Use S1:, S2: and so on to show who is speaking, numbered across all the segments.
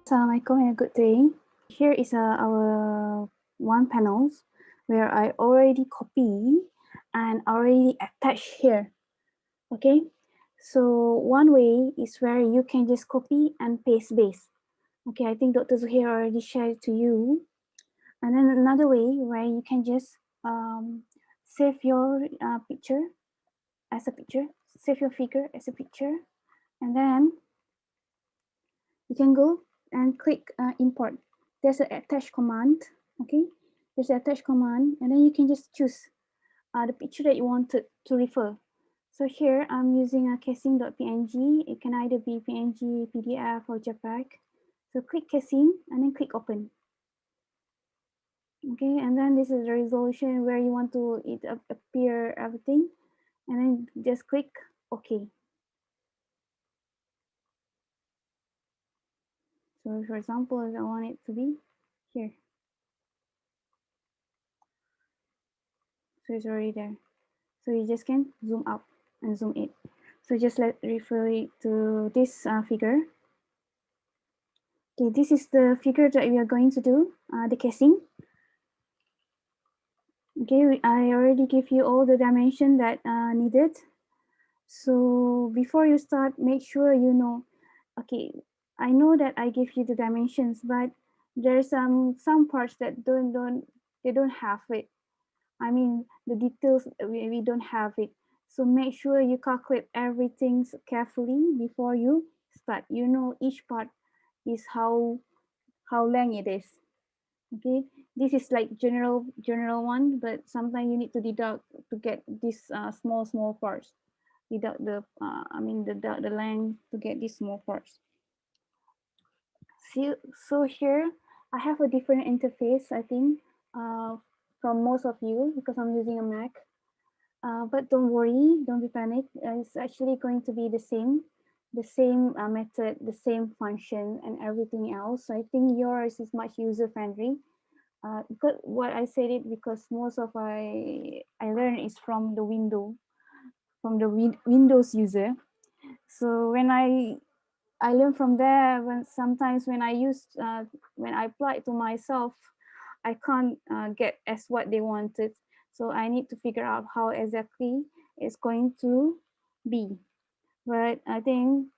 S1: Assalamualaikum and a good day. Here is our one panels where I already copy and already attach here. Okay, so one way is where you can just copy and paste base. Okay, I think Dr. Zuhair already shared it to you. And then another way where you can just save your picture as a picture, save your figure as a picture, and then you can go and click import. There's an attach command. Okay, there's an attach command, and then you can just choose the picture that you wanted to refer. So here I'm using a casing.png. It can either be PNG, PDF, or JPEG. So click casing and then click open. Okay, and then this is the resolution where you want to appear everything, and then just click OK. So for example, I want it to be here. So it's already there. So you just can zoom up and zoom in. So just let refer it to this figure. Okay, this is the figure that we are going to do, the casing. Okay, I already give you all the dimension that needed. So before you start, make sure you know, okay, I know that I give you the dimensions, but there's some parts that they don't have it. I mean, the details, we don't have it. So make sure you calculate everything carefully before you start. You know, each part is how long it is. Okay, this is like general one, but sometimes you need to deduct to get this small parts. Deduct the the length to get these small parts. See, so here I have a different interface, I think, from most of you because I'm using a Mac. But don't worry, don't be panicked. It's actually going to be the same method, the same function and everything else. So I think yours is much user friendly. Because what I said it because most of I learned is from the Windows user. So when I learned from there, when sometimes when I use when I apply it to myself, I can't get as what they wanted. So I need to figure out how exactly it's going to be. But I think,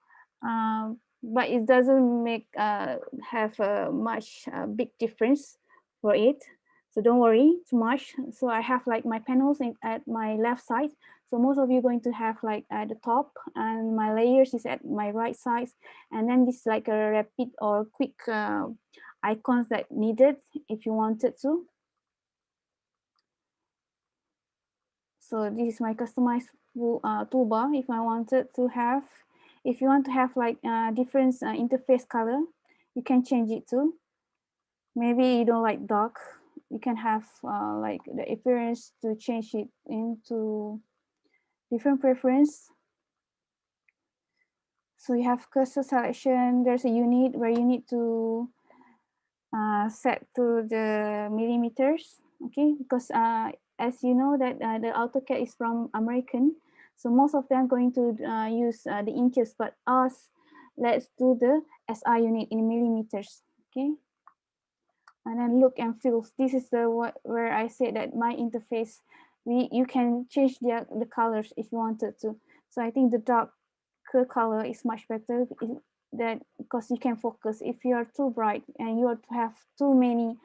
S1: but it doesn't make have a much big difference for it. So don't worry too much. So I have like my panels at my left side. So most of you are going to have like at the top, and my layers is at my right side. And then this is like a rapid or quick icons that needed if you wanted to. So this is my customized toolbar. If I wanted to have, if you want to have like different interface color, you can change it too. Maybe you don't like dark, you can have like the appearance to change it into different preference. So you have cursor selection. There's a unit where you need to set to the millimeters. Okay, because as you know that the AutoCAD is from American, so most of them going to use the inches, but us, let's do the SI unit in millimeters. Okay, and then look and feels. This is the where I say that my interface, you can change the colors if you wanted to. So I think the dark color is much better that because you can focus. If you are too bright and you have too many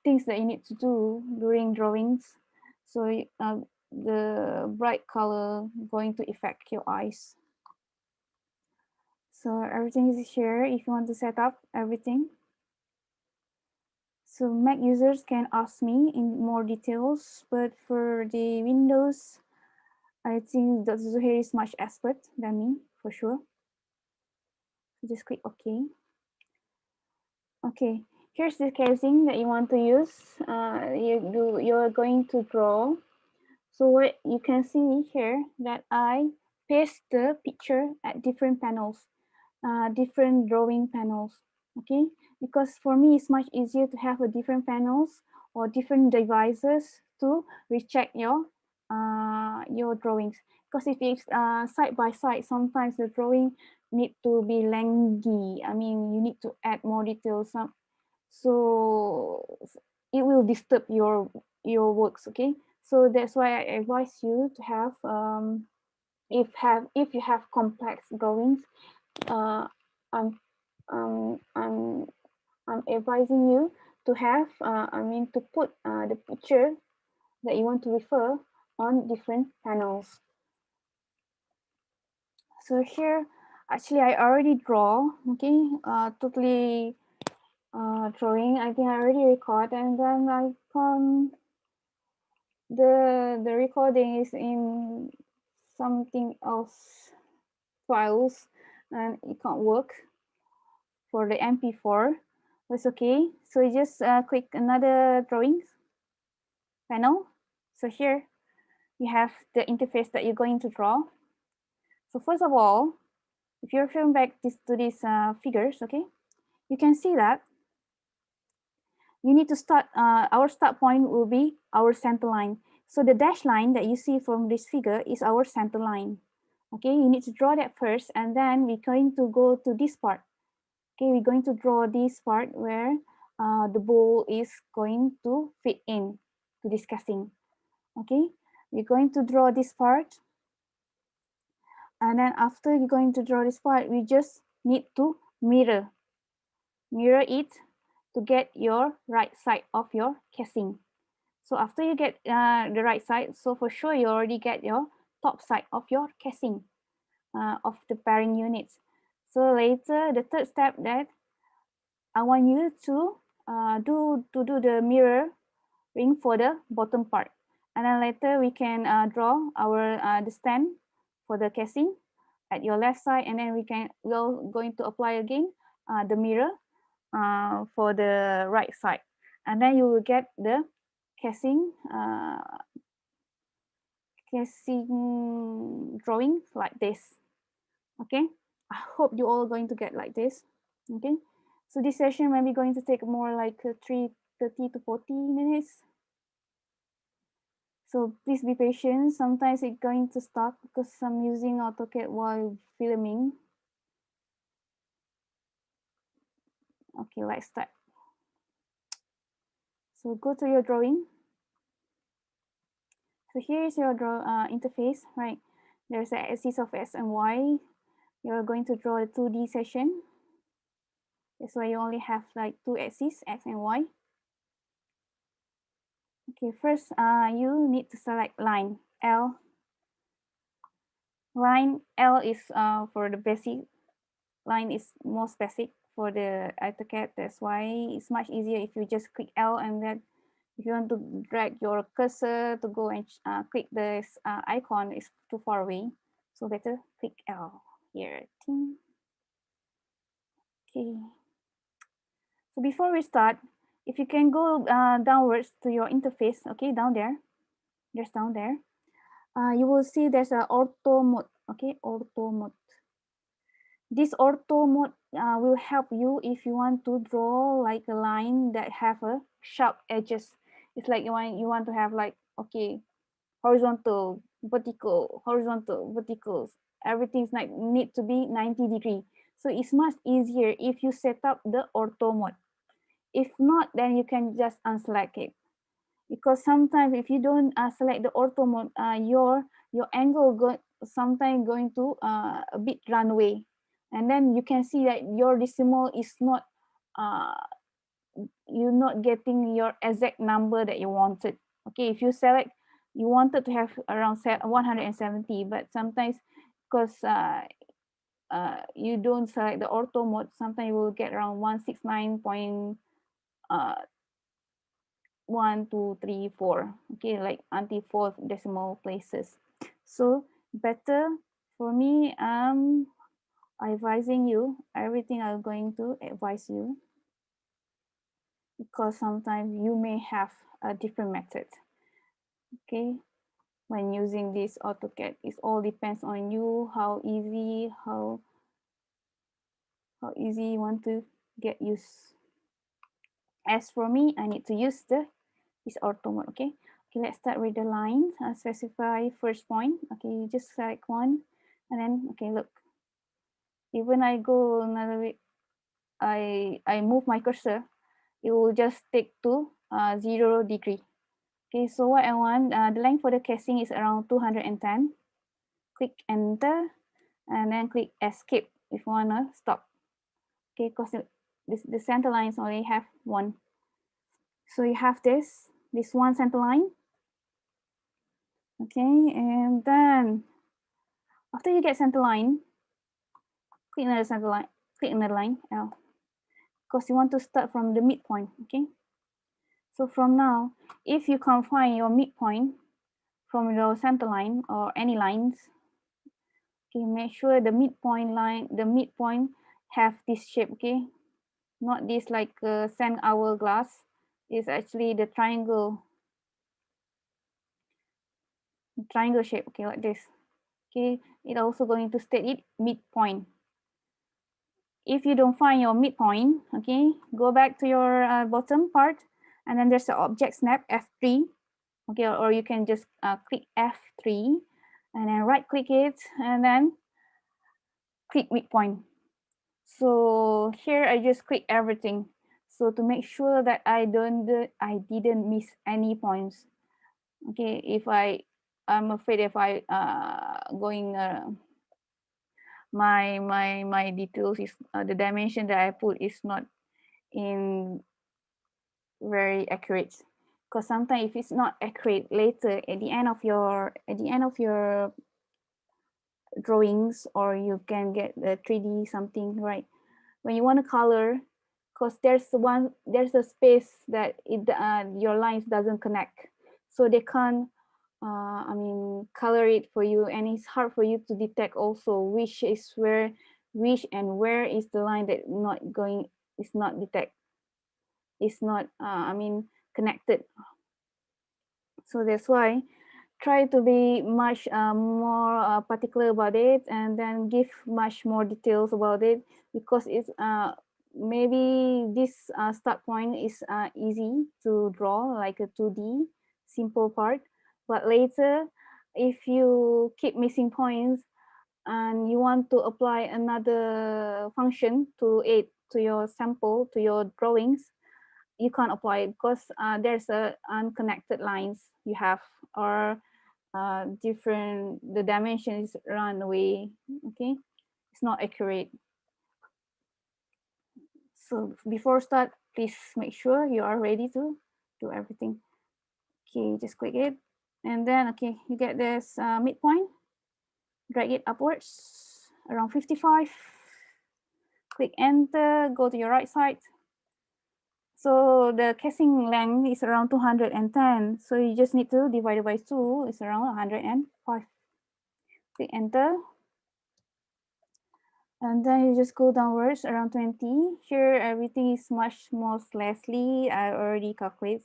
S1: things that you need to do during drawings, so the bright color going to affect your eyes. So everything is here if you want to set up everything. So Mac users can ask me in more details, but for the Windows, I think Dr. Zuhair is much expert than me for sure. So just click OK. Okay, here's the casing that you want to use. You're going to draw. So what you can see here that I paste the picture at different panels, different drawing panels. Okay, because for me it's much easier to have a different panels or different devices to recheck your drawings. Because if it's side by side, sometimes the drawing need to be lengthy. I mean, you need to add more details. So it will disturb your works. Okay, so that's why I advise you to have if you have complex drawings. I'm um, I'm I'm advising you to have to put the picture that you want to refer on different panels. So here, actually, I already draw. Okay, totally drawing. I think I already record, and then I come the recording is in something else files, and it can't work for the MP4. It's okay. So you just click another drawings panel. So here you have the interface that you're going to draw. So first of all, if you're referring back to these figures, okay, you can see that you need to start, our start point will be our center line. So the dash line that you see from this figure is our center line. Okay, you need to draw that first, and then we're going to go to this part. Okay, we're going to draw this part where the ball is going to fit in to this casing. Okay, we're going to draw this part, and then after you're going to draw this part, we just need to mirror it to get your right side of your casing. So after you get the right side, so for sure you already get your top side of your casing of the bearing units. So later, the third step that I want you to do the mirroring for the bottom part, and then later we can draw our the stand for the casing at your left side, and then we're going to apply again the mirror for the right side, and then you will get the casing drawing like this. Okay, I hope you all going to get like this. Okay, so this session maybe going to take more like 30 to 40 minutes. So please be patient. Sometimes it's going to stop because I'm using AutoCAD while filming. Okay, let's start. So go to your drawing. So here is your interface, right? There's an axis of X and Y. You're going to draw a 2D session. That's why you only have like two axes, X and Y. Okay, first you need to select line L. Line L is for the basic. Line is most basic for the AutoCAD. That's why it's much easier if you just click L, and then if you want to drag your cursor to go and click this icon, is too far away. So better click L here. Okay. So before we start, if you can go downwards to your interface, okay, down there, just down there, you will see there's a auto mode, okay, auto mode. This auto mode will help you if you want to draw like a line that have a sharp edges. It's like you want to have like, okay, horizontal, vertical, horizontal, verticals. Everything's like need to be 90-degree. So it's much easier if you set up the auto mode. If not, then you can just unselect it. Because sometimes if you don't select the auto mode, your angle sometimes going to a bit runway, and then you can see that your decimal is not you're not getting your exact number that you wanted. Okay, if you select, you wanted to have around 170, but sometimes because you don't select the auto mode, sometimes you will get around 169.1, 2, 3, 4. Okay, like until 4 decimal places. So better for me, advising you everything I'm going to advise you, because sometimes you may have a different method. Okay, when using this AutoCAD, it all depends on you, how easy you want to get used. As for me, I need to use this auto mode. Okay, let's start with the line. Specify first point. Okay, you just select one, and then okay, look, Even I go another way, I move my cursor, it will just take to 0 degree. Okay, so what I want, the length for the casing is around 210. Click enter and then click escape if you wanna stop. Okay, because the center lines only have one. So you have this one center line. Okay, and then after you get center line, click another center line, click another line, L, because you want to start from the midpoint. Okay, so from now, if you can't find your midpoint from your center line or any lines, okay, make sure the midpoint line, the midpoint have this shape. Okay, not this like sand hourglass. It's actually the triangle shape. Okay, like this. Okay, it also going to state it midpoint. If you don't find your midpoint, okay, go back to your bottom part, and then there's the object snap F3, okay, or you can just click F3 and then right click it and then click midpoint. So here I just click everything, so to make sure that I didn't miss any points. Okay, if I'm afraid if I going my details is the dimension that I put is not in very accurate, because sometimes if it's not accurate later at the end of your drawings, or you can get the 3D something, right? When you want to color, because there's a space that your lines doesn't connect, so they can't color it for you, and it's hard for you to detect also which is where is the line that is not detect, is not connected. So that's why try to be much more particular about it, and then give much more details about it, because it's maybe this start point is easy to draw, like a 2D simple part, but later if you keep missing points and you want to apply another function to aid to your sample, to your drawings, you can't apply it, because there's a unconnected lines you have, or different, the dimension is run away. Okay, it's not accurate. So before start, please make sure you are ready to do everything. Okay, just click it, and then okay, you get this midpoint, drag it upwards around 55, click enter, go to your right side. So the casing length is around 210. So you just need to divide it by 2. It's around 105. Click enter. And then you just go downwards around 20. Here, everything is much more slashly. I already calculate,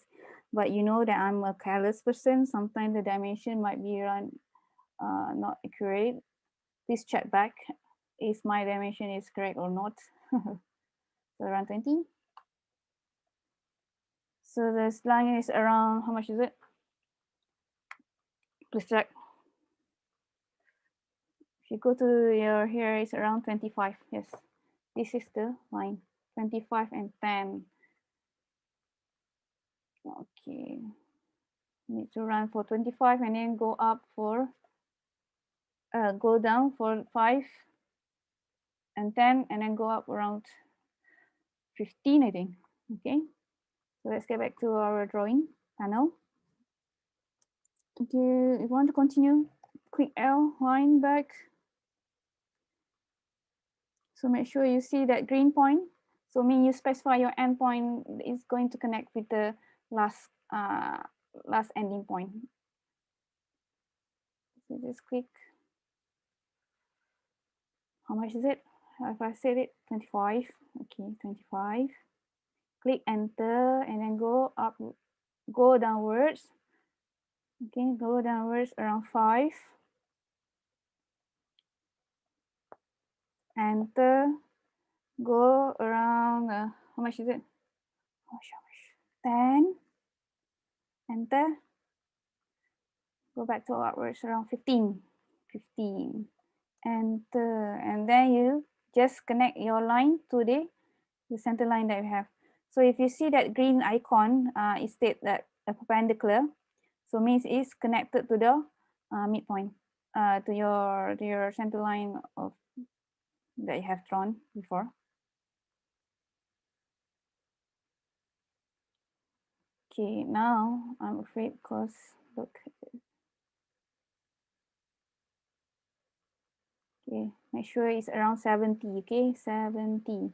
S1: but you know that I'm a careless person. Sometimes the dimension might be around not accurate. Please check back if my dimension is correct or not. So around 20. So this line is around, how much is it? Please check. If you go to your here, it's around 25. Yes, this is the line, 25 and 10. Okay, need to run for 25 and then go up for, go down for 5 and 10, and then go up around 15, I think. Okay, so let's get back to our drawing panel. Okay, if you want to continue, click L, line back. So make sure you see that green point. So mean you specify your endpoint is going to connect with the last ending point. So just click. How much is it? If I set it 25, okay, 25. Click enter and then go up, go downwards. Okay, go downwards around 5. Enter. Go around how much is it? How much? 10. Enter. Go back to upwards around 15. 15. Enter, and then you just connect your line to the center line that you have. So if you see that green icon, it states that a perpendicular, so means it's connected to the midpoint, to your center line of that you have drawn before. Okay, now I'm afraid because look. Okay, make sure it's around 70. Okay, 70,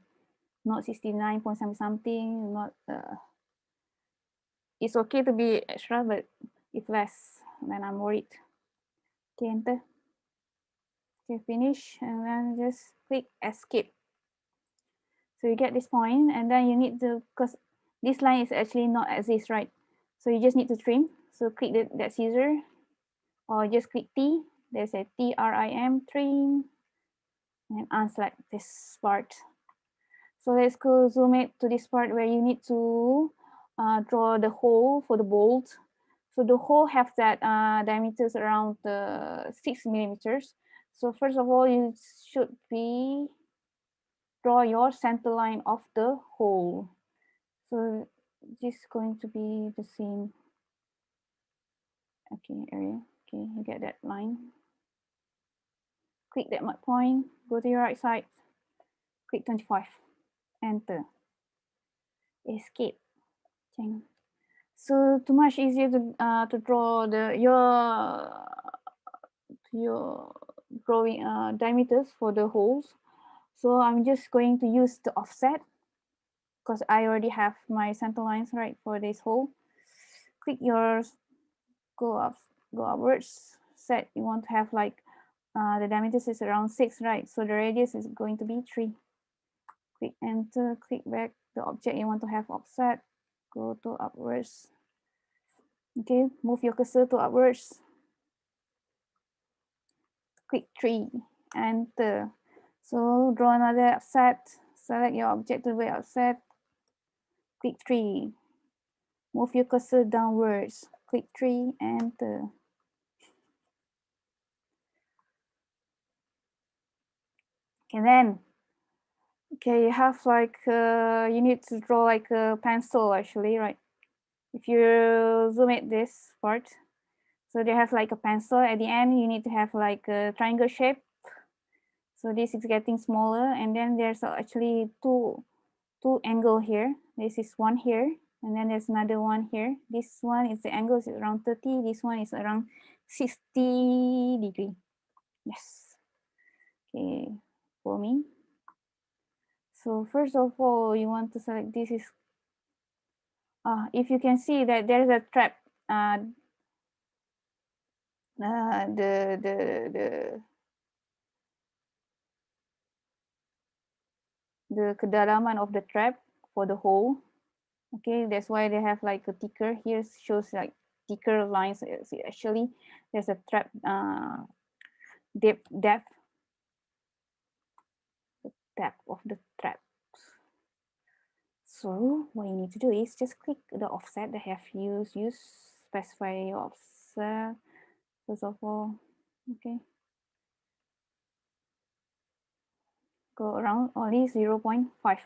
S1: not 69 point something. Not it's okay to be extra, but if less, then I'm worried. Okay, enter. Okay, finish, and then just click escape. So you get this point, and then you need to, because this line is actually not exist, right? So you just need to trim. So click that scissor, or just click T. There's a TRIM, trim, and unselect this part. So let's go zoom it to this part where you need to draw the hole for the bolt. So the hole have that diameters around 6 millimeters. So first of all, you should be draw your center line of the hole. So this is going to be the same. Okay, area. Okay, you get that line. Click that mark point. Go to your right side. Click 25. Enter. Escape. Change. So too much easier to draw your drawing diameters for the holes. So I'm just going to use the offset because I already have my center lines right for this hole. Click your go upwards. Set you want to have like the diameters is around 6, right? So the radius is going to be 3. Click enter. Click back the object you want to have offset. Go to upwards. Okay, move your cursor to upwards. Click 3, enter. So draw another offset. Select your object to be offset. Click 3. Move your cursor downwards. Click 3, enter. And then, okay, you have like, you need to draw like a pencil actually, right? If you zoom at this part, so they have like a pencil at the end, you need to have like a triangle shape. So this is getting smaller, and then there's actually two angle here. This is one here, and then there's another one here. This one is the angle is around 30. This one is around 60 degree. Yes. Okay, for me. So first of all, you want to select this is, if you can see that there's a trap, the kedalaman of the trap for the hole. Okay, that's why they have like a thicker here, shows like thicker lines. Actually, there's a trap depth of the trap. So what you need to do is just click the offset that I have used. Specify your offset first of all. Okay, go around only 0.5.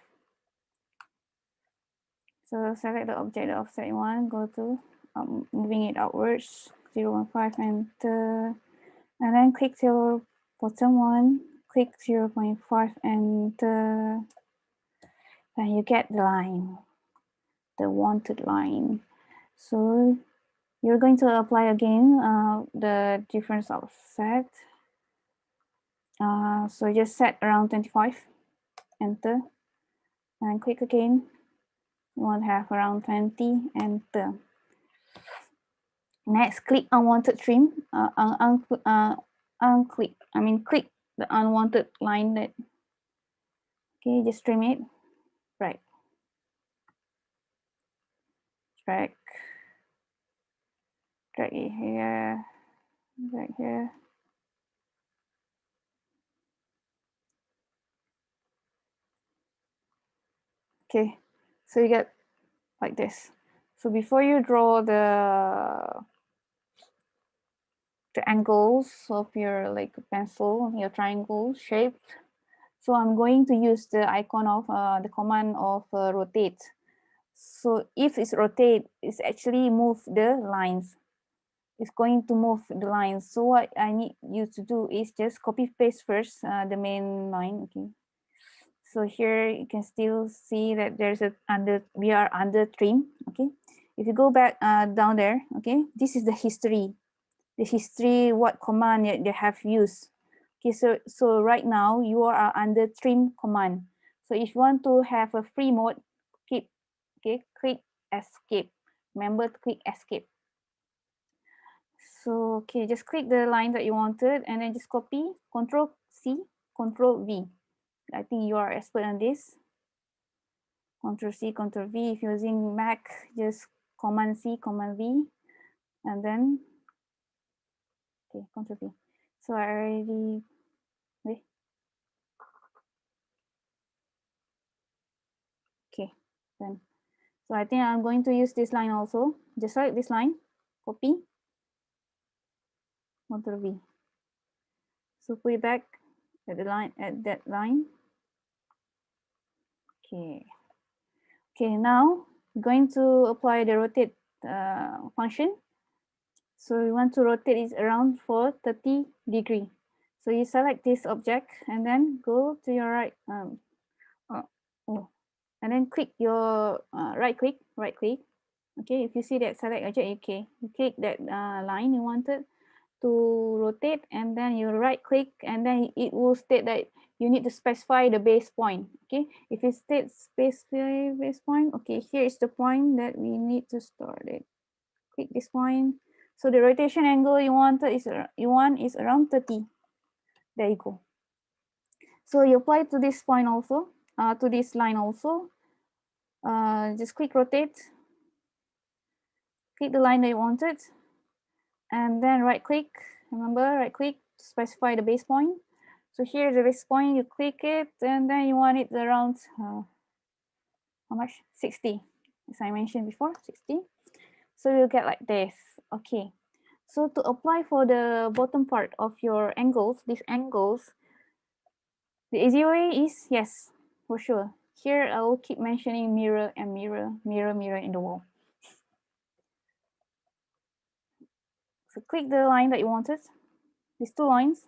S1: So select the object, the offset you want, go to moving it outwards 0.5, and then click your bottom one, click 0.5, and then you get the line, the wanted line. So you're going to apply again the difference offset. So just set around 25, enter, and click again. You want to have around 20, enter. Next, click unwanted trim. Click the unwanted line that. Okay, just trim it. Right. Drag it here. Drag here. Okay, so you get like this. So before you draw the angles of your like pencil, your triangle shape, So I'm going to use the icon of the command of rotate. So if it's rotate, it's actually move the lines. It's going to move the lines. So what I need you to do is just copy paste first the main line. Okay. So here you can still see that there's we are under trim. Okay. If you go back down there, okay, this is the history. The history, what command they have used. Okay, so right now you are under trim command. So if you want to have a free mode, click escape. Remember to click escape. So okay, just click the line that you wanted and then just copy, Control C, Control V. I think you are expert on this. Control C, Control V. If you're using Mac, just Command C, Command V, and then okay, Control V. So I already wait. Okay, then. So I think I'm going to use this line also. Just select this line, copy, Ctrl V. So put it back at the line at that line. Okay. Okay, now we're going to apply the rotate function. So we want to rotate it around for 30 degree. So you select this object and then go to your right, and then click your right click. Okay, if you see that select object, okay, you click that line you wanted to rotate, and then you right click, and then it will state that you need to specify the base point. Okay, if it states specify base point, okay, here is the point that we need to start it. Click this point. So the rotation angle you want is around 30. There you go. So you apply to this point also, to this line also. Just click rotate. Click the line that you wanted, and then right click. Remember, right click to specify the base point. So here's the base point. You click it, and then you want it around how much? 60, as I mentioned before, 60. So you'll get like this. Okay. So to apply for the bottom part of your angles, these angles, the easy way is yes, for sure. Here I will keep mentioning mirror and mirror, mirror, mirror in the wall. So click the line that you wanted, these two lines,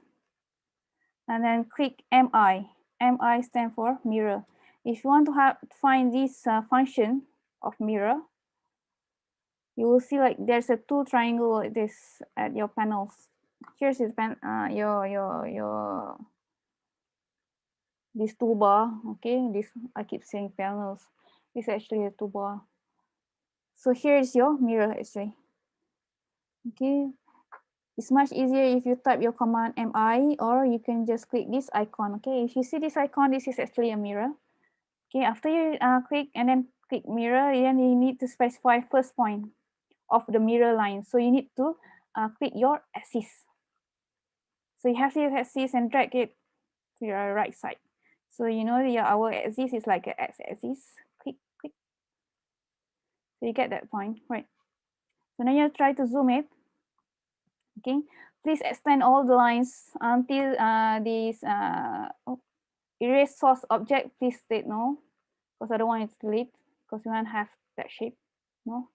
S1: and then click MI. MI stand for mirror. If you want to find this function of mirror, you will see like there's a two triangle like this at your panels. Here's your this toolbar. Okay, this I keep saying panels. This is actually a toolbar. So here is your mirror actually. Okay, it's much easier if you type your command MI, or you can just click this icon. Okay, if you see this icon, this is actually a mirror. Okay, after you click and then click mirror, then you need to specify first point of the mirror line. So you need to click your axis. So you have your axis and drag it to your right side. So you know our axis is like an x-axis. Click, click. So you get that point, right? So now you try to zoom it. Okay, please extend all the lines until this erase source object. Please state no, because I don't want it to delete, because we want to have that shape. No.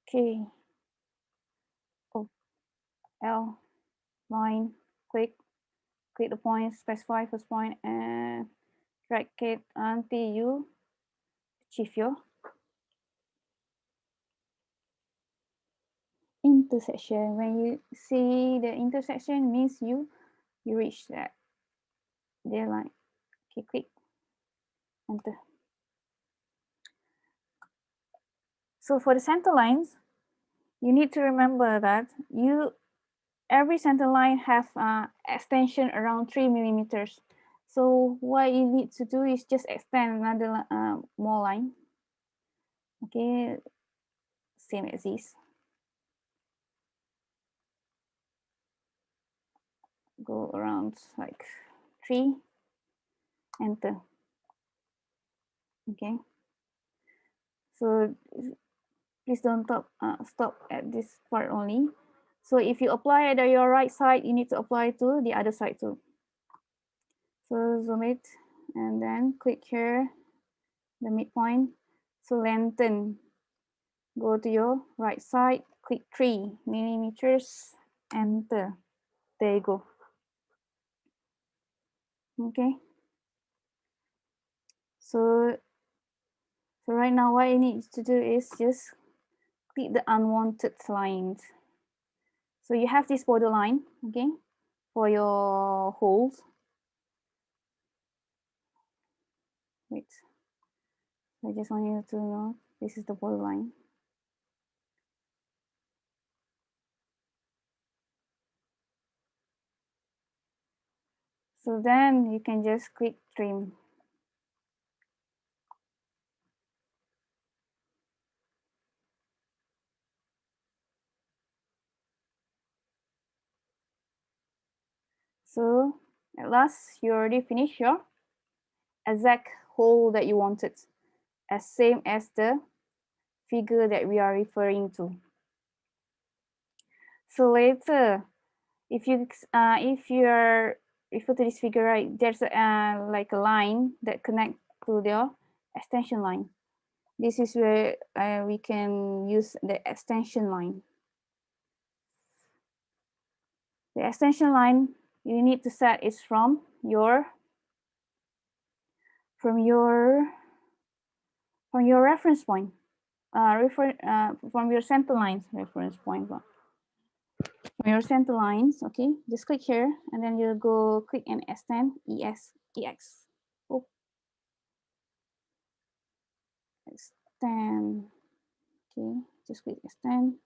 S1: Okay. Oh, L line, click the point, specify first point, and drag it until you achieve your intersection. When you see the intersection, means you reach that their line. Okay, click enter. So for the center lines, you need to remember that every center line have extension around 3 millimeters. So what you need to do is just extend another more line. Okay, same as this. Go around like 3, enter. Okay. So please don't stop at this part only. So if you apply at your right side, you need to apply to the other side too. So zoom it and then click here, the midpoint. So lengthen, go to your right side, click 3 millimeters, enter. There you go. Okay. So right now what you need to do is just click the unwanted lines. So you have this borderline, okay, for your holes. Wait, I just want you to know this is the borderline. So then you can just click trim. So at last, you already finished your exact hole that you wanted, as same as the figure that we are referring to. So later, if you refer to this figure, right, there's like a line that connects to the extension line. This is where we can use the extension line. The extension line you need to set is from your reference point, from your center lines reference point. From your center lines, okay. Just click here, and then you go click and extend ex. Oh, extend. Okay, just click extend.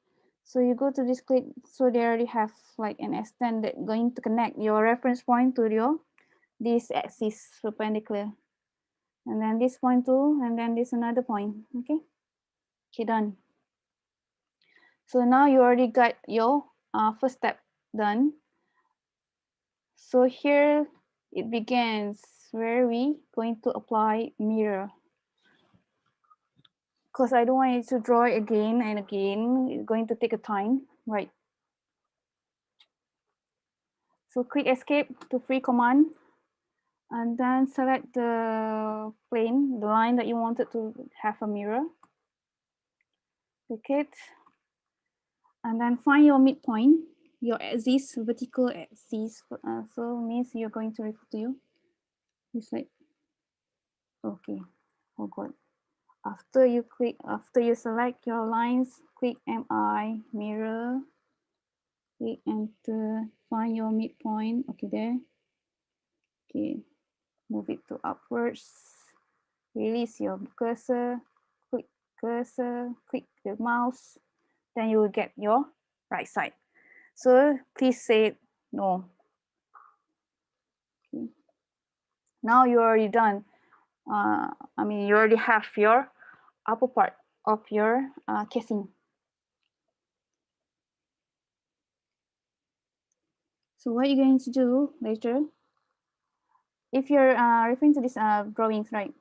S1: So you go to this click. So they already have like an extend that going to connect your reference point to your this axis perpendicular, and then this point too, and then this another point. Okay, done. So now you already got your first step done. So here it begins where we going to apply mirror. Because I don't want you to draw it again and again. It's going to take a time, right? So click escape to free command, and then select the plane, the line that you wanted to have a mirror. Click it, and then find your midpoint, your axis, vertical axis. So means you're going to refer to you. It's like, okay, oh god. After you select your lines, click MI, mirror, click enter, find your midpoint. Okay, there. Okay, move it to upwards. Release your cursor, click the mouse, then you will get your right side. So please say no. Okay. Now you're already done. You already have your upper part of your casing. So what you're going to do later, if you're referring to these drawings, right,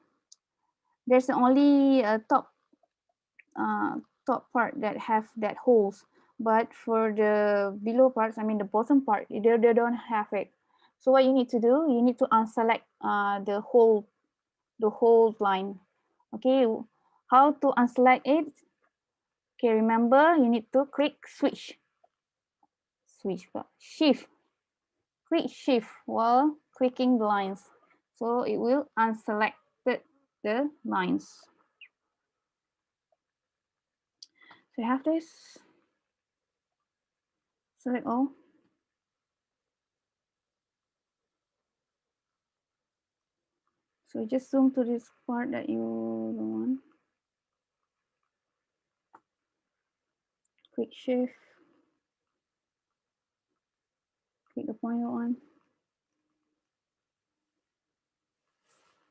S1: there's only a top part that have that holes, but for the below parts, the bottom part, they don't have it. So what you need to do, you need to unselect the whole line. Okay, how to unselect it? Okay, remember you need to click shift, click shift while clicking the lines, so it will unselect the lines. So you have this, select all. So just zoom to this part that you want. Click shift, click the point you want,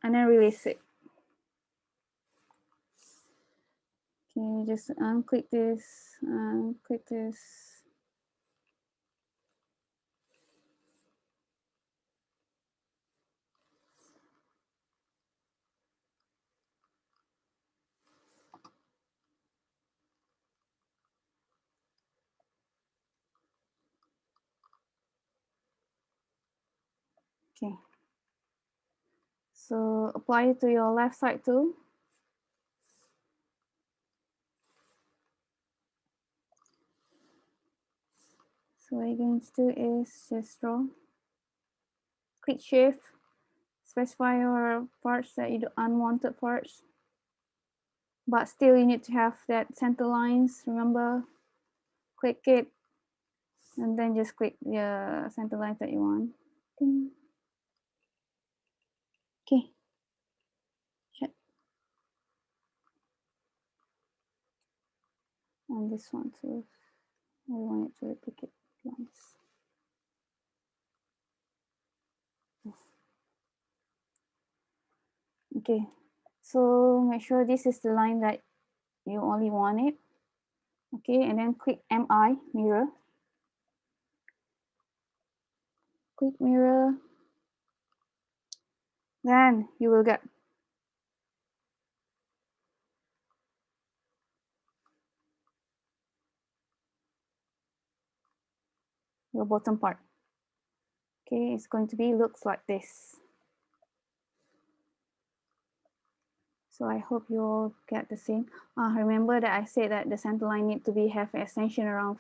S1: and then release it. Okay, just unclick this, click this. Okay. So apply it to your left side too. So what you're going to do is just draw. Click shift, specify your parts that you do unwanted parts. But still you need to have that center lines, remember, click it, and then just click the center lines that you want. Ding. Okay, check. And this one too, I want it to replicate once. Okay, so make sure this is the line that you only want it. Okay, and then click MI, mirror. Click mirror. Then you will get your bottom part. Okay, it's going to be looks like this. So I hope you all get the same. Remember that I said that the center line need to have extension around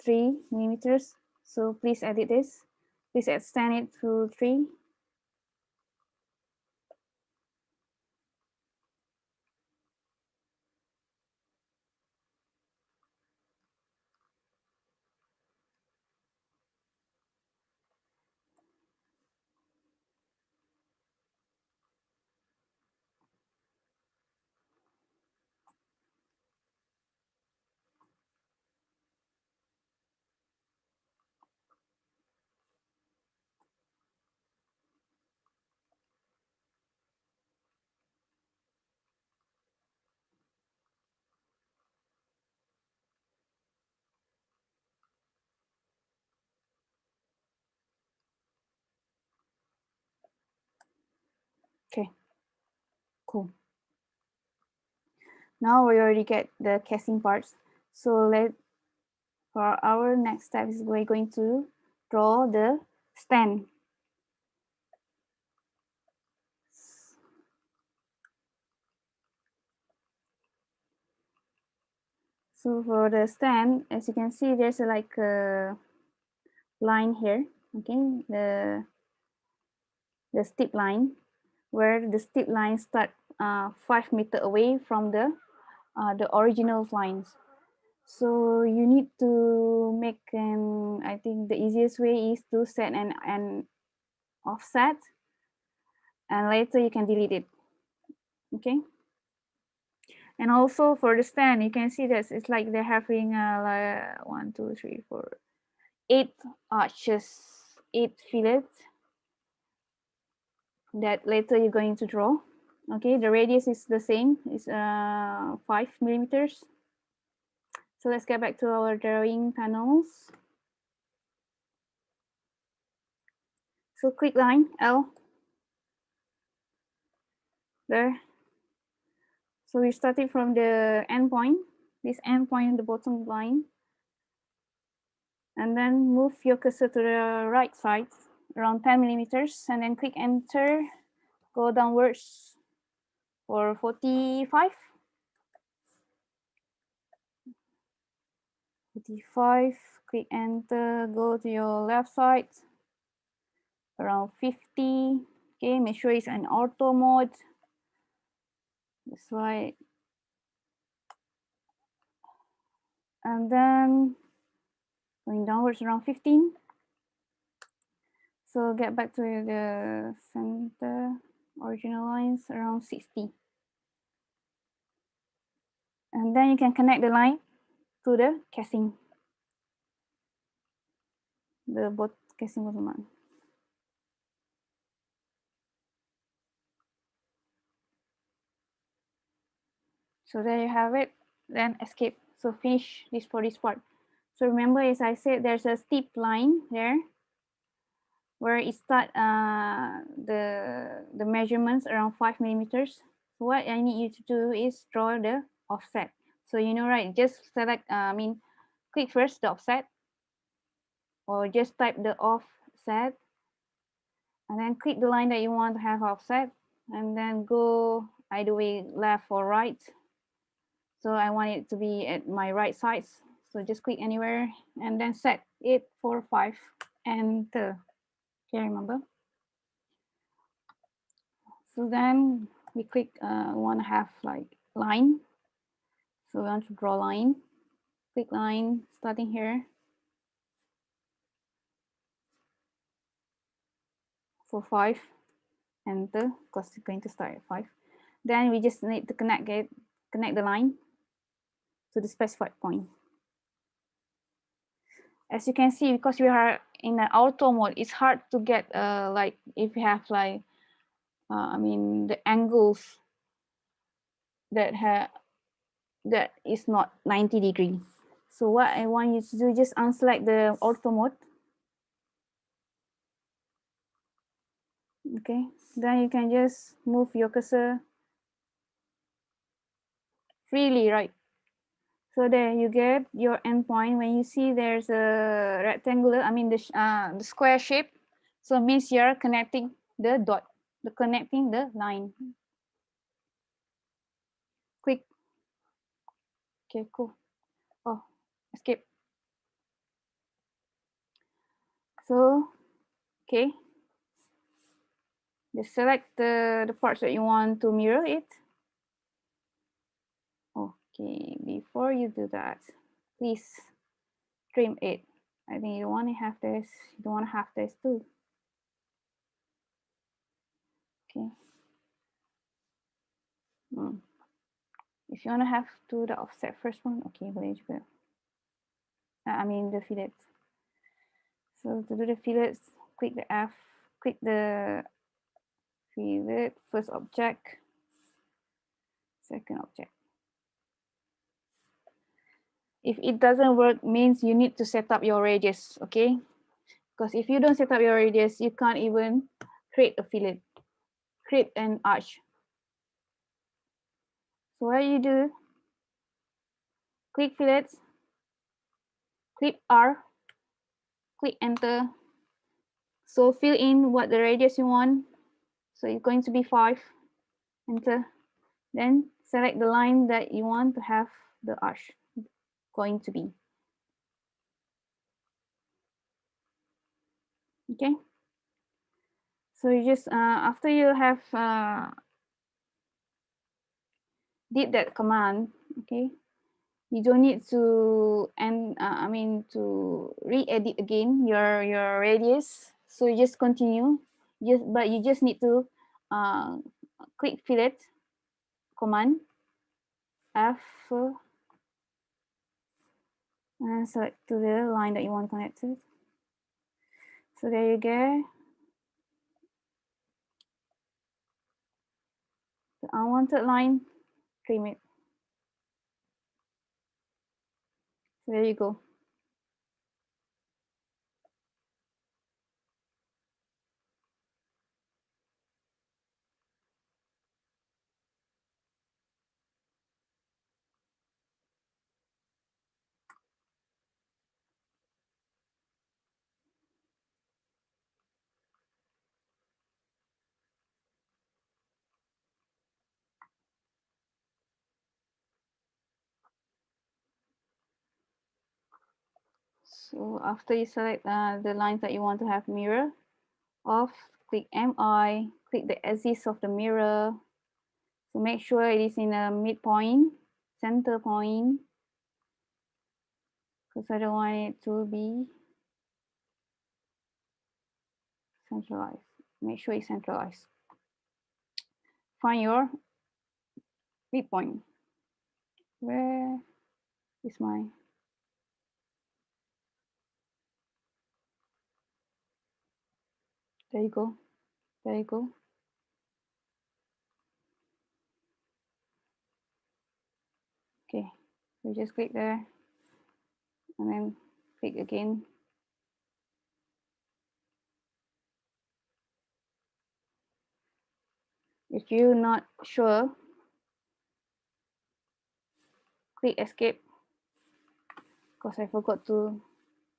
S1: 3 millimeters. So please edit this. Please extend it to 3. Okay, cool. Now we already get the casing parts. So for our next step is we're going to draw the stand. So for the stand, as you can see, there's like a line here. Okay, the steep line, where the steep line start 5 meters away from the original lines. So you need to make I think the easiest way is to set an offset, and later you can delete it. Okay. And also for the stand, you can see that it's like they're having like 1, 2, 3, 4, 8 arches, 8 fillets that later you're going to draw. Okay, the radius is the same, it's 5 millimeters. So let's get back to our drawing panels. So click line L there. So we started from the end point, this end point in the bottom line, and then move your cursor to the right side around 10 millimeters, and then click enter, go downwards for 45. 45, click enter, go to your left side around 50. Okay, make sure it's an auto mode. That's right. And then going downwards around 15. So get back to the center original lines around 60. And then you can connect the line to the casing, the casing bottom line. So there you have it. Then escape. So finish this for this part. So remember, as I said, there's a steep line there where it start the measurements around 5 millimeters. So what I need you to do is draw the offset. So you know, right? Just select. Click first the offset, or just type the offset, and then click the line that you want to have offset, and then go either way, left or right. So I want it to be at my right sides. So just click anywhere and then set it for 5, enter. Okay, remember? So then we click, want to have like line. So we want to draw line. Click line starting here for 5, enter, because it's going to start at 5. Then we just need to connect the line to the specified point. As you can see, because we are in an auto mode, it's hard to get like if you have like the angles that is not 90 degrees. So what I want you to do, just unselect the auto mode. Okay, then you can just move your cursor freely, right? So there you get your endpoint. When you see there's a rectangular, the square shape, so it means you're connecting the dot, connecting the line. Click. Okay, cool. Oh, escape. So, okay. Just select the parts that you want to mirror it. Okay, before you do that, please trim it. I think you want to have this, you don't want to have this too. Okay. If you want to have to the offset first one, okay, boleh juga. The fillets. So to do the fillets, click the F, click the fillet, first object, second object. If it doesn't work, means you need to set up your radius, okay? Because if you don't set up your radius, you can't even create a fillet, create an arch. So what you do, click fillets, click R, click enter. So fill in what the radius you want. So it's going to be 5, enter. Then select the line that you want to have the arch going to be. Okay. So you just, after you have did that command, okay, you don't need to to re-edit again your radius. So you just continue, but you just need to click fillet command F and select to the line that you want connected. So there you go. The unwanted line, trim it. So there you go. So after you select the lines that you want to have mirror off, click MI, click the axis of the mirror. So make sure it is in a midpoint, center point, because I don't want it to be centralized. Make sure it's centralized. Find your midpoint. Where is my? There you go. There you go. Okay, so just click there and then click again. If you're not sure, click escape, because I forgot to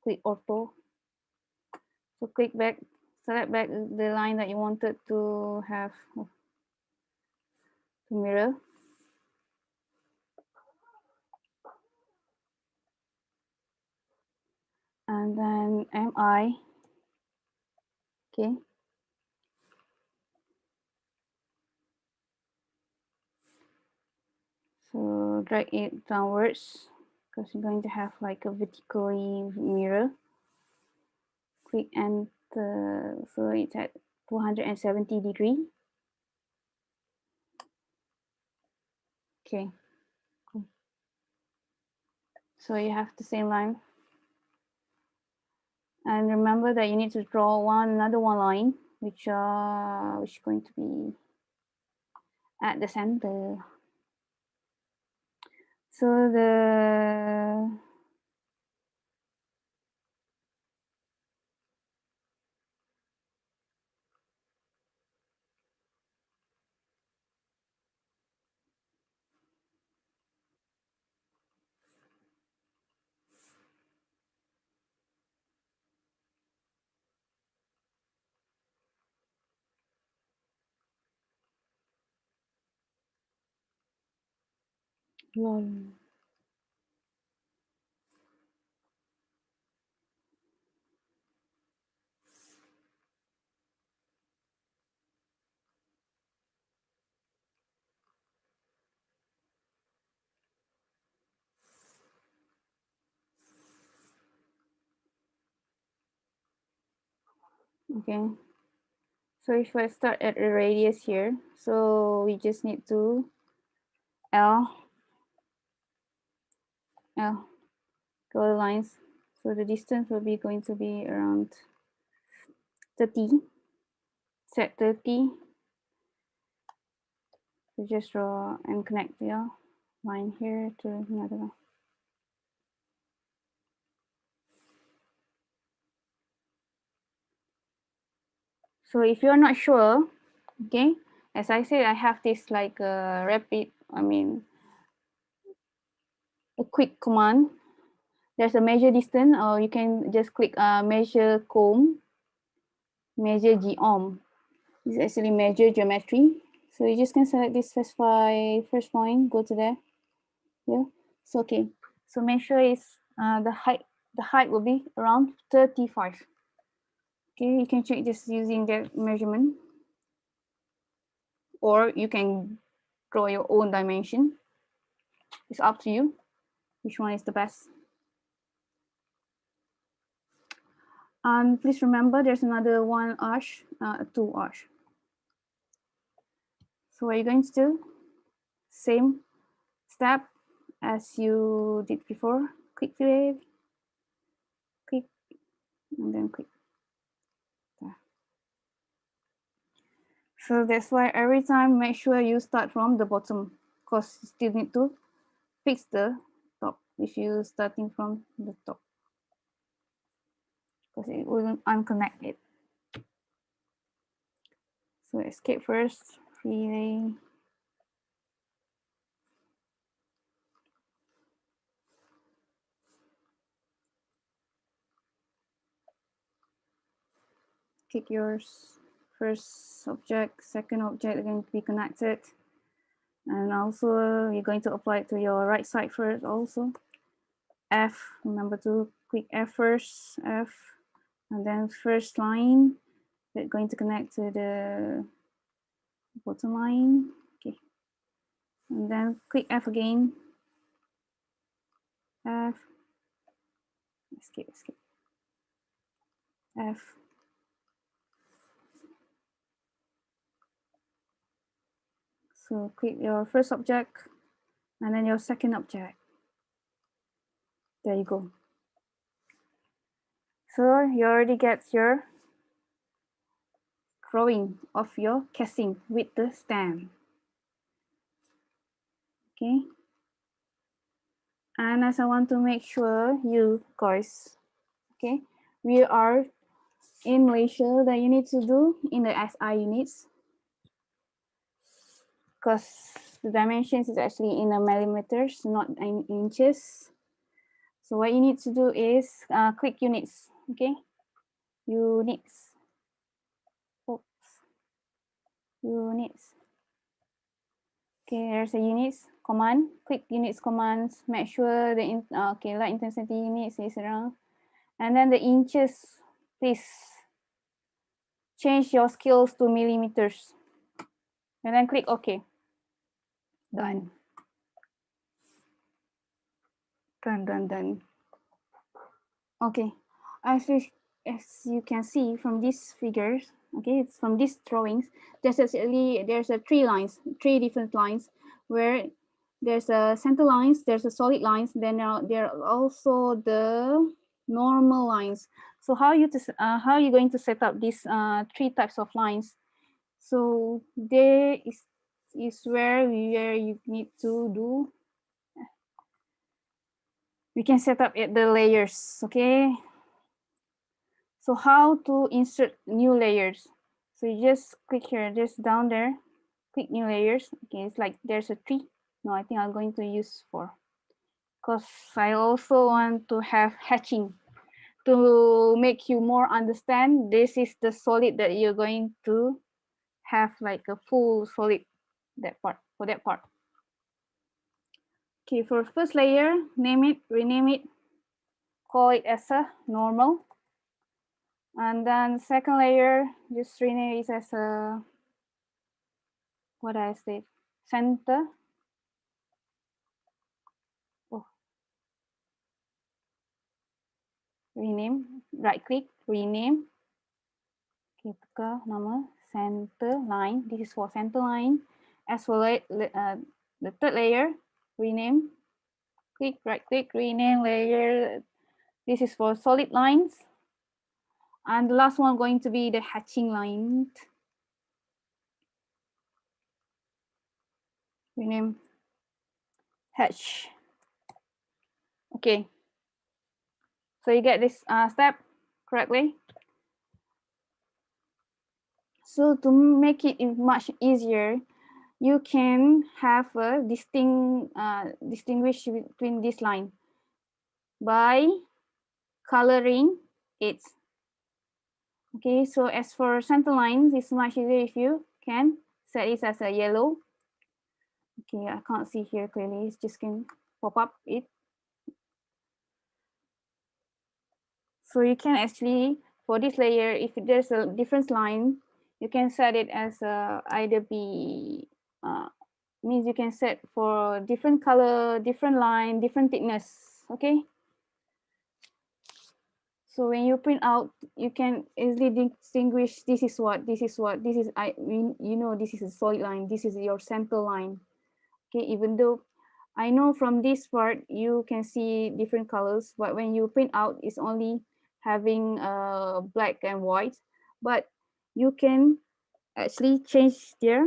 S1: click auto. So click back, select back the line that you wanted to have to mirror. And then MI, okay. So drag it downwards because you're going to have like a vertically mirror. Click enter, so it's at 270 degree. Okay, cool. So you have the same line. And remember that you need to draw another one line, which is going to be at the center. So the lol. Okay. So if I start at a radius here, so we just need to L draw the lines. So the distance will be going to be around 30. Set 30. So just draw and connect the line here to another one. So if you're not sure, okay, as I said, I have this like a quick command. There's a measure distance, or you can just click measure comb, measure geom. This is actually measure geometry. So you just can select this specify first point, go to there. Yeah, so okay. So make sure it's the height will be around 35. Okay, you can check this using that measurement, or you can draw your own dimension. It's up to you which one is the best. And please remember there's another one arch, two arch. So what are you going to do? Same step as you did before. Click it, click, and then click. So that's why every time make sure you start from the bottom, because you still need to fix the top if you starting from the top, because it will unconnect it. So escape first, relay. Click yours. First object, second object are going to be connected. And also you're going to apply it to your right side first also. F, remember to click F first, F, and then first line, we're going to connect to the bottom line, okay. And then click F again, F, escape, F. So click your first object, and then your second object. There you go. So you already get your drawing of your casing with the stand. Okay. And as I want to make sure you guys, okay, we are in Malaysia that you need to do in the SI units, because the dimensions is actually in the millimeters, not in inches. So what you need to do is click units, okay, units. Units. Okay, there's a units command. Click units commands. Make sure the light intensity units is around. And then the inches, please change your scales to millimeters. And then click OK. Done. Done. Okay, as you can see from these figures, okay, it's from these drawings, there's a three different lines where there's a center lines, there's a solid lines, then there are also the normal lines. So how are you going to set up these three types of lines? So there is where you need to do. We can set up the layers, okay? So how to insert new layers? So you just click here, just down there, click new layers. Okay, it's like there's a tree. No, I think I'm going to use 4 because I also want to have hatching to make you more understand. This is the solid that you're going to have like a full solid for that part. Okay, for first layer, name it, rename it, call it as a normal. And then second layer, just rename it as a, what I said, center. Oh, rename, right click, rename. Okay, tukar nama center line. This is for center line. As for the third layer, rename. Click, right click, rename layer. This is for solid lines. And the last one going to be the hatching line. Rename hatch. Okay. So you get this step correctly. So to make it much easier, you can have a distinguish between this line by coloring it. Okay, so as for center lines, it's much easier if you can set it as a yellow. Okay, I can't see here clearly, it's just can pop up it. So you can actually, for this layer, if there's a different line, you can set it as either be, means you can set for different color, different line, different thickness, okay? So when you print out, you can easily distinguish this is what, this is what, this is, you know, this is a solid line, this is your center line, okay? Even though I know from this part, you can see different colors, but when you print out, it's only having black and white, but you can actually change their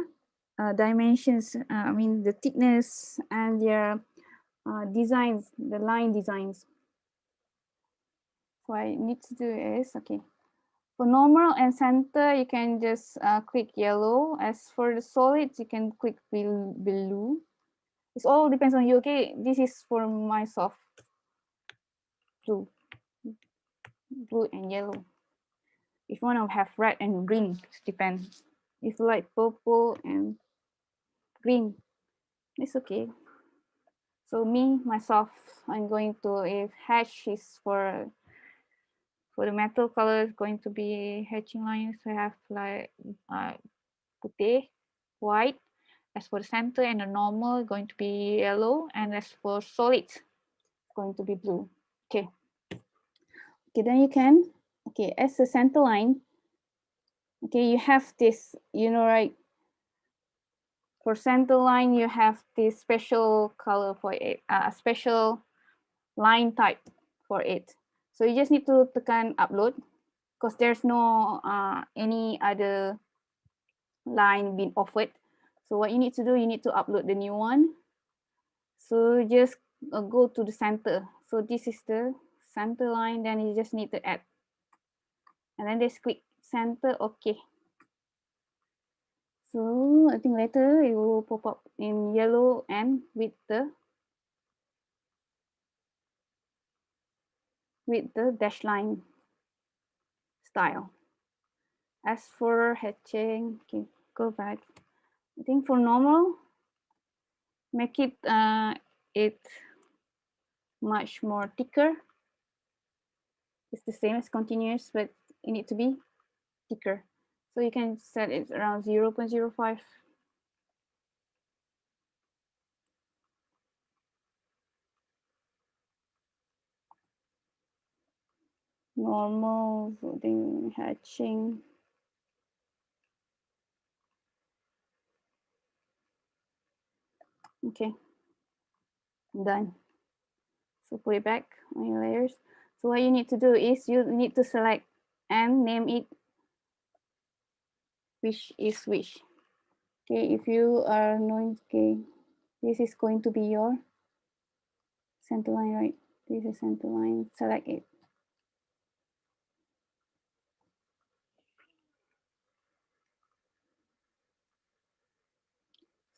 S1: dimensions, I mean the thickness and their designs, the line designs. So what I need to do is, okay, for normal and center, you can just click yellow. As for the solids, you can click blue. It all depends on you, okay? This is for my soft blue and yellow. If you want to have red and green, it depends. If you like purple and green, it's okay. So myself, I'm going to, if hatch is for the metal color, is going to be hatching lines. I have like putih, white. As for the center and the normal, going to be yellow. And as for solids, going to be blue. Okay. Okay, then you can, okay, as a center line, okay, you have this, you know, right? For center line, you have this special color for it, a special line type for it. So you just need to tekan upload because there's no any other line being offered. So what you need to do, you need to upload the new one. So just go to the center. So this is the center line, then you just need to add. And then just click center, okay. So I think later it will pop up in yellow and with the dash line style. As for hatching, okay, go back. I think for normal, make it much more thicker. It's the same as continuous, but it needs to be thicker. So you can set it around 0.05. Normal, voting, hatching. Okay, done. So put it back on your layers. So what you need to do is you need to select and name it which is which. Okay, if you are knowing, okay, this is going to be your center line, right? This is center line, select it.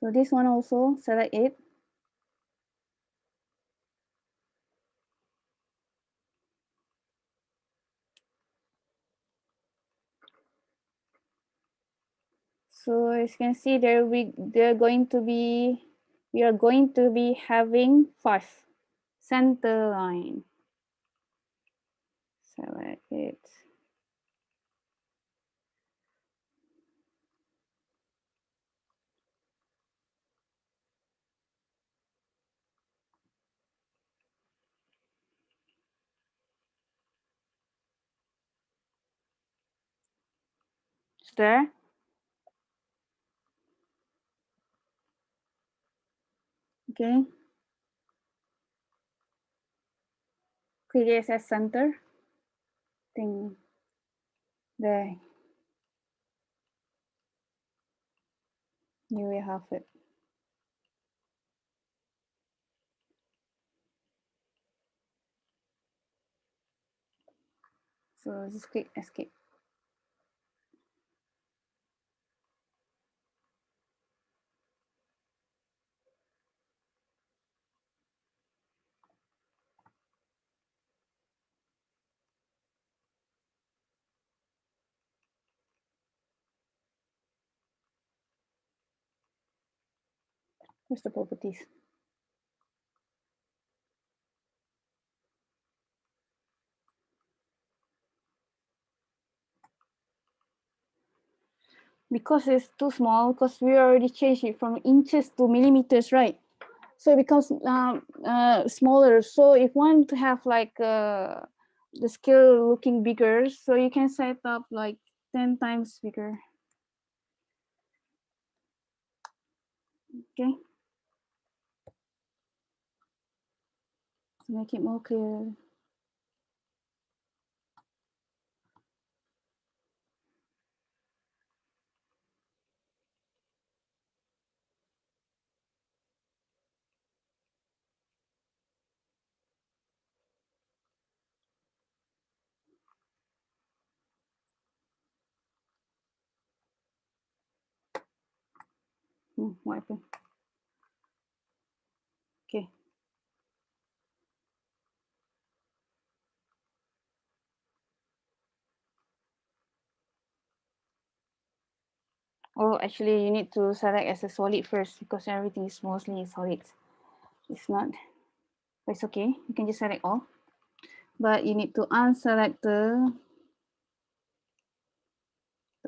S1: So this one also, select it. So as you can see there, we are going to be having 5 center line. Select it. It's there. Okay. Click it as center. Thing. There. You will have it. So just click escape. Where's the properties? Because it's too small, because we already changed it from inches to millimeters, right? So it becomes smaller. So if you want to have like the scale looking bigger, so you can set up like 10 times bigger. Okay. To make it more clear. What happened? Okay. Oh, actually, you need to select as a solid first because everything is mostly solid. It's not, but it's okay. You can just select all. But you need to unselect the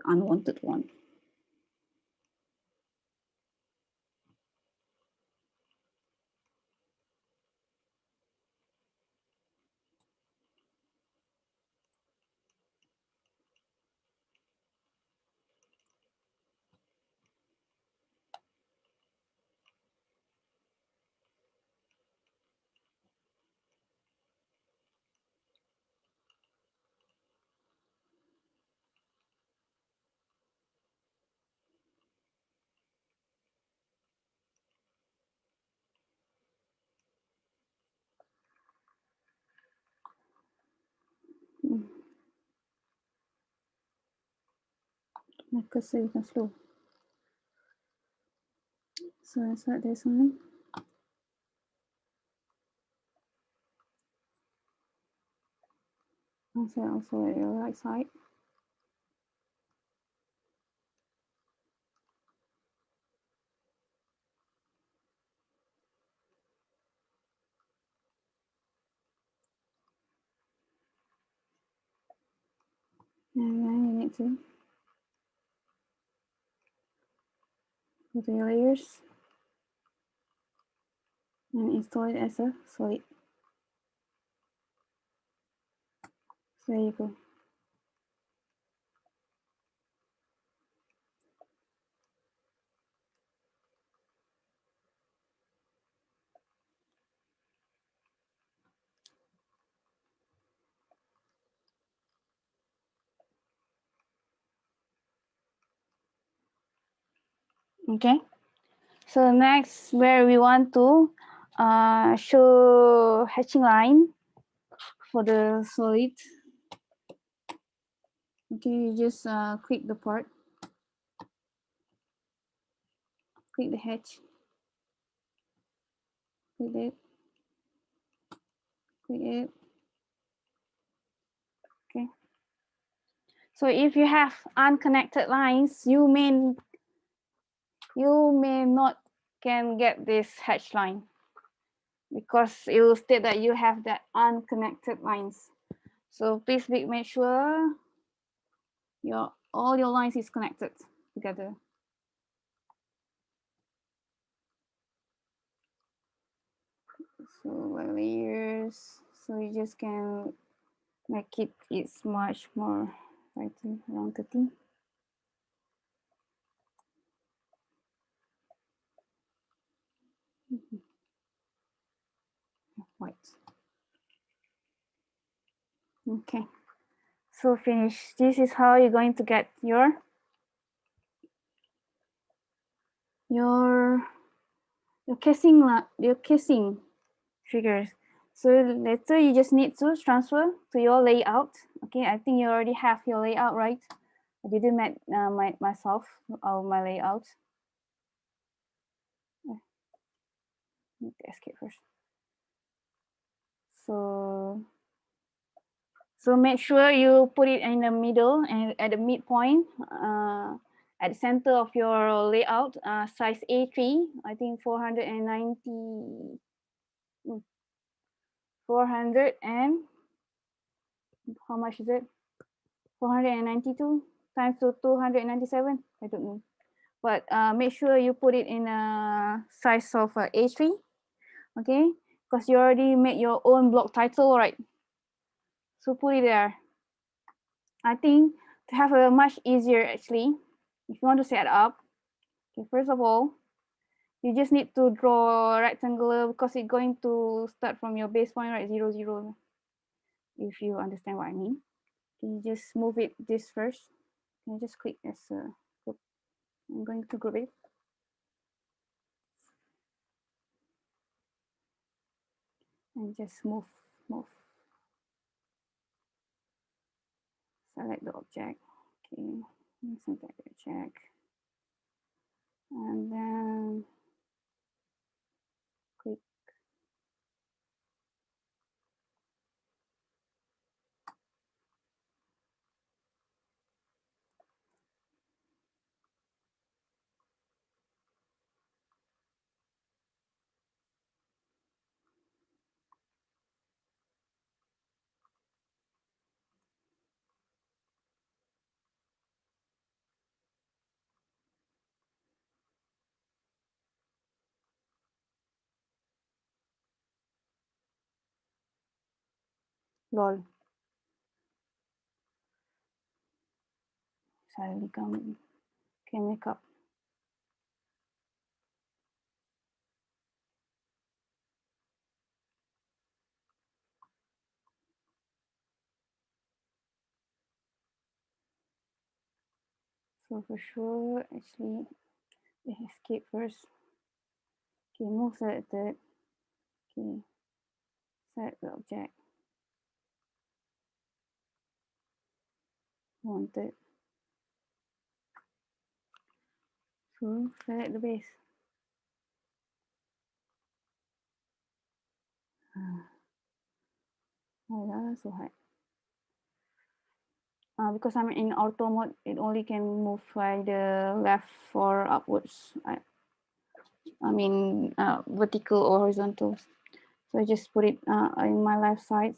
S1: unwanted one. My cursor is slow. So I select this one. Also at your right side. And then you need to go to your layers and install it as a solid. So there you go. Okay. So next, where we want to show hatching line for the solid. Okay, you just click the part, click the hatch, click it, click it. Okay. So if you have unconnected lines, you may not can get this hatch line because it will state that you have that unconnected lines. So please make sure all your lines is connected together. So layers, so you just can make it's much more, I think around 30. White. Okay, so finish. This is how you're going to get your casing figures. So later you just need to transfer to your layout. Okay, I think you already have your layout, right? I didn't make myself my layout. Escape first. So make sure you put it in the middle and at the midpoint, at the center of your layout, size A3, I think 490, 400 and how much is it? 492 times to 297, I don't know. But make sure you put it in a size of A3, okay? Because you already made your own block title, right? So put it there. I think to have a much easier actually, if you want to set up, okay, first of all, you just need to draw a rectangular because it's going to start from your base point, right? 0, 0. If you understand what I mean. You just move it this first. You just click as a group. I'm going to group it. And just move. Select the object. Okay, select the object. And then click. Lol. Suddenly come. Okay, make up. So for sure, actually, escape first. Okay, move selected. Okay, select the object. Wanted. So select the base. Oh, so hard. Because I'm in auto mode, it only can move by the left or upwards. I mean vertical or horizontal. So I just put it in my left side.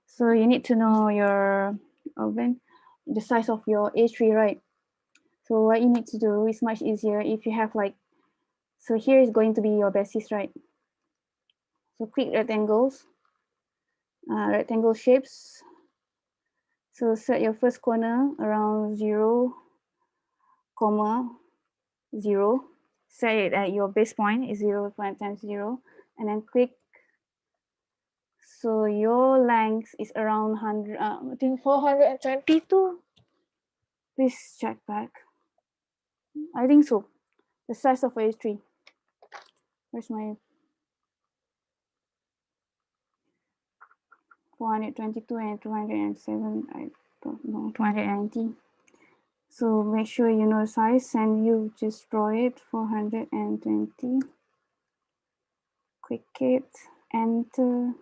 S1: So you need to know your oven. the size of your A3, right? So what you need to do is much easier if you have like, so here is going to be your basis, right? So click rectangles, rectangle shapes. So set your first corner around 0, 0. Set it at your base point is 0 times 0, and then click. So your length is around 100, I think 422. Please check back. I think so. The size of A3. Where's my 422 and 207? I don't know, 290. So make sure you know size and you just draw it 420. Click it, enter.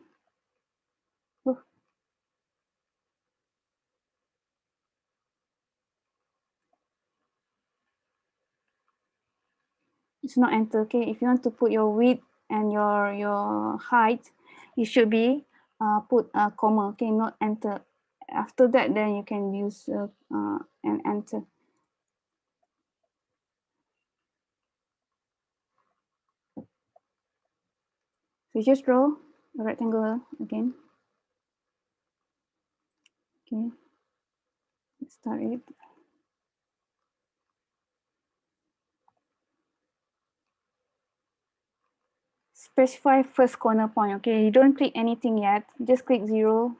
S1: Oh, it's not enter. Okay, if you want to put your width and your height, you should be put a comma. Okay, not enter. After that, then you can use and enter. So just draw a rectangle again. Okay, let's start it. Specify first corner point. Okay, you don't click anything yet. Just click 0,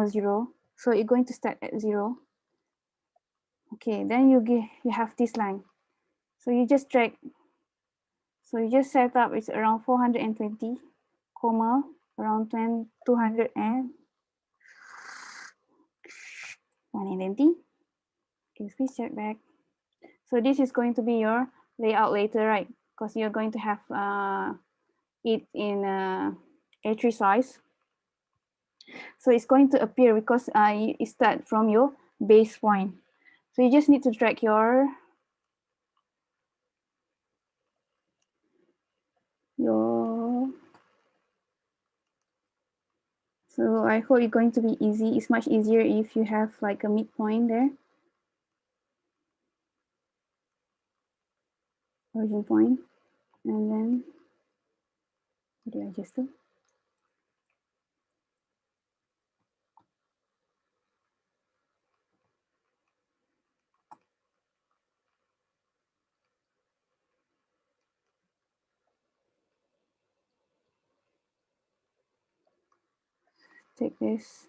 S1: 0. So you're going to start at 0. Okay, then you have this line. So you just drag. So you just set up it's around 420, comma around 200 and 120. Okay, please check back. So this is going to be your layout later, right? Because you're going to have it in A3 size. So it's going to appear because you start from your base point. So you just need to drag your so I hope it's going to be easy. It's much easier if you have like a midpoint there. Origin point. And then what did I just do? Take this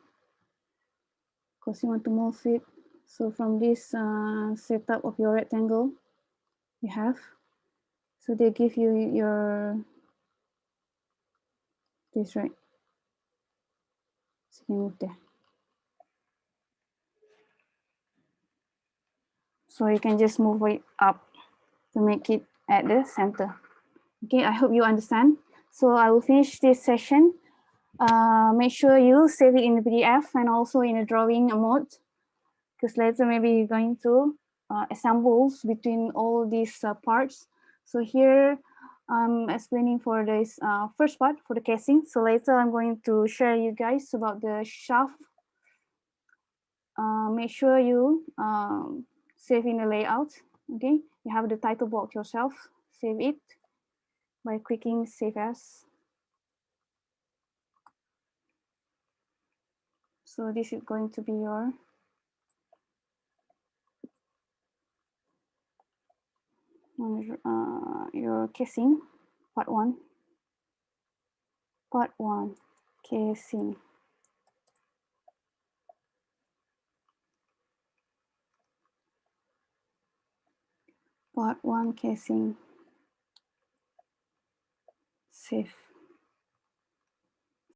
S1: because you want to move it. So from this setup of your rectangle you have, so they give you your this, right? So you can move there. So you can just move it up to make it at the center. Okay, I hope you understand. So I will finish this session. Make sure you save it in the PDF and also in a drawing mode, because later maybe you're going to assembles between all these parts. So here I'm explaining for this first part for the casing. So later I'm going to share you guys about the shaft. Make sure you save in the layout. Okay, you have the title box yourself. Save it by clicking Save As. So this is going to be your casing, part 1. Part 1, casing. Part 1, casing. Save.